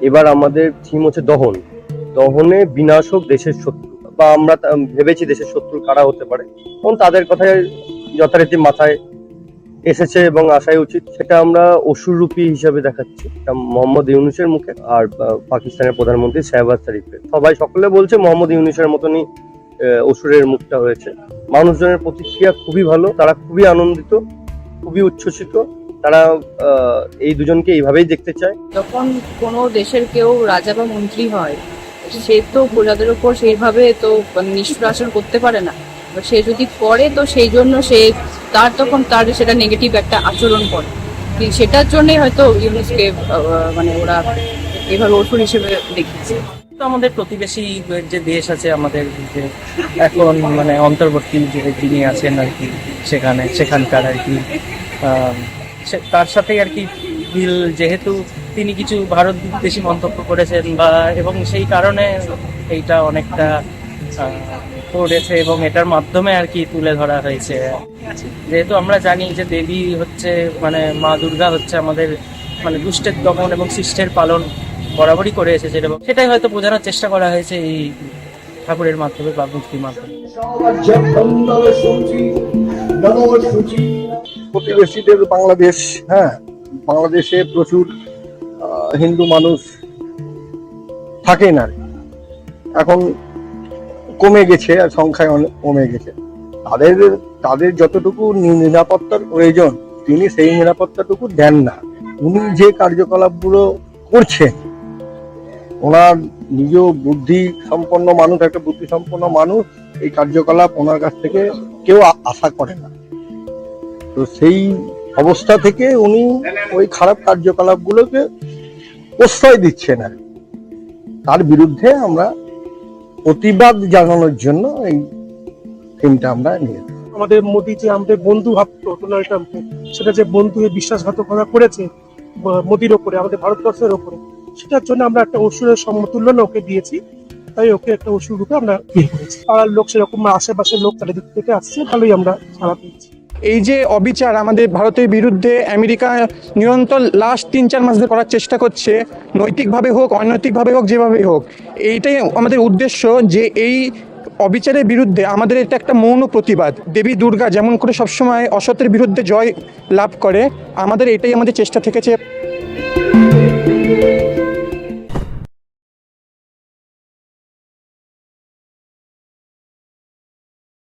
এবার আমাদের থিম হচ্ছে দহন। দহনে বিনাশক দেশের শত্রু, বা আমরা ভেবেছি দেশের শত্রু কারা হতে পারে, এবং তাদের কথায় যথারীতি মাথায় এসেছে এবং আসাই উচিত। সেটা আমরা অসুররূপী হিসাবে দেখাচ্ছি, এটা মোহাম্মদ ইউনূসের মুখে আর পাকিস্তানের প্রধানমন্ত্রী শাহবাজ শরীফের। সকলে বলছে মোহাম্মদ ইউনূসের মতনই অসুরের মুখটা হয়েছে। মানুষজনের প্রতিক্রিয়া খুবই ভালো, তারা খুবই আনন্দিত, খুবই উচ্ছ্বসিত। তারা এই দুজনকে এইভাবেই দেখতে চায়। যখন কোনো দেশের কেউ রাজা বা মন্ত্রী হয়, সে তো প্রজাদের উপর সেইভাবে তো নিষ্ঠুর আচরণ করতে পারে না। সে যদি করে তো সেই জন্য সে তখন তার সেটা নেগেটিভ একটা আচরণ করে, সেটার জন্যই হয়তো ইউনুসকে মানে ওরা এভাবে অসুর হিসেবে দেখেছে। তো আমাদের প্রতিবেশী যে দেশ আছে আমাদের, যে এখন মানে অন্তর্বর্তী যিনি আছেন আর কি, সেখানকার আর কি তার সাথে আর কি বিল, যেহেতু তিনি কিছু ভারত বিদ্বেষী মন্তব্য করেছেন বা এবং সেই কারণে এইটা অনেকটা করেছে এবং এটার মাধ্যমে আর কি তুলে ধরা হয়েছে। যেহেতু আমরা জানি যে দেবী হচ্ছে মানে মা দুর্গা হচ্ছে আমাদের মানে দুষ্টের দমন এবং শিষ্টের পালন বরাবরই করে এসেছে, এবং সেটাই হয়তো বোঝানোর চেষ্টা করা হয়েছে এই ঠাকুরের মাধ্যমে বা মূর্তির মাধ্যমে। প্রতিবেশীদের বাংলাদেশ, বাংলাদেশে প্রচুর হিন্দু মানুষ থাকে না, এখন কমে গেছে, আর সংখ্যায় অনেক কমে গেছে। তাদের যতটুকু নিরাপত্তার প্রয়োজন তিনি সেই নিরাপত্তাটুকু দেন না। উনি যে কার্যকলাপগুলো করছেন, ওনার নিজ বুদ্ধি সম্পন্ন মানুষ, একটা বুদ্ধি সম্পন্ন মানুষ, এই কার্যকলাপ ওনার কাছ থেকে কেউ আশা করে না। তো সেই অবস্থা থেকে উনি ওই খারাপ কার্যকলাপগুলোকে প্রশ্রয় দিচ্ছেন, আর তার বিরুদ্ধে আমরা প্রতিবাদ জানানোর জন্য এই থিমটা আমরা নিয়ে। আমাদের মোদী যে আমাদের বন্ধু ভাবতো ডোনাল্ড ট্রাম্পকে, সেটা যে বন্ধু বিশ্বাসঘাতকতা করেছে মোদির ওপরে, আমাদের ভারতবর্ষের ওপরে, সেটার জন্য আমরা একটা অসুরের সমতুল্য ওকে দিয়েছি। তাই ওকে একটা অসুর রূপে আমরা বিয়ে করেছি। পাড়ার লোক সেরকম, আশেপাশের লোক তাদের দিক থেকে আসছে, ভালোই আমরা সাড়া পেয়েছি। এই যে অবিচার আমাদের ভারতের বিরুদ্ধে আমেরিকা নিরন্তর লাস্ট 3-4 মাস ধরে করার চেষ্টা করছে, নৈতিকভাবে হোক অনৈতিকভাবে হোক যেভাবেই হোক, এইটাই আমাদের উদ্দেশ্য যে এই অবিচারের বিরুদ্ধে আমাদের এটা একটা মৌন প্রতিবাদ। দেবী দুর্গা যেমন করে সবসময় অসতের বিরুদ্ধে জয় লাভ করে, আমাদের এটাই আমাদের চেষ্টা থেকেছে।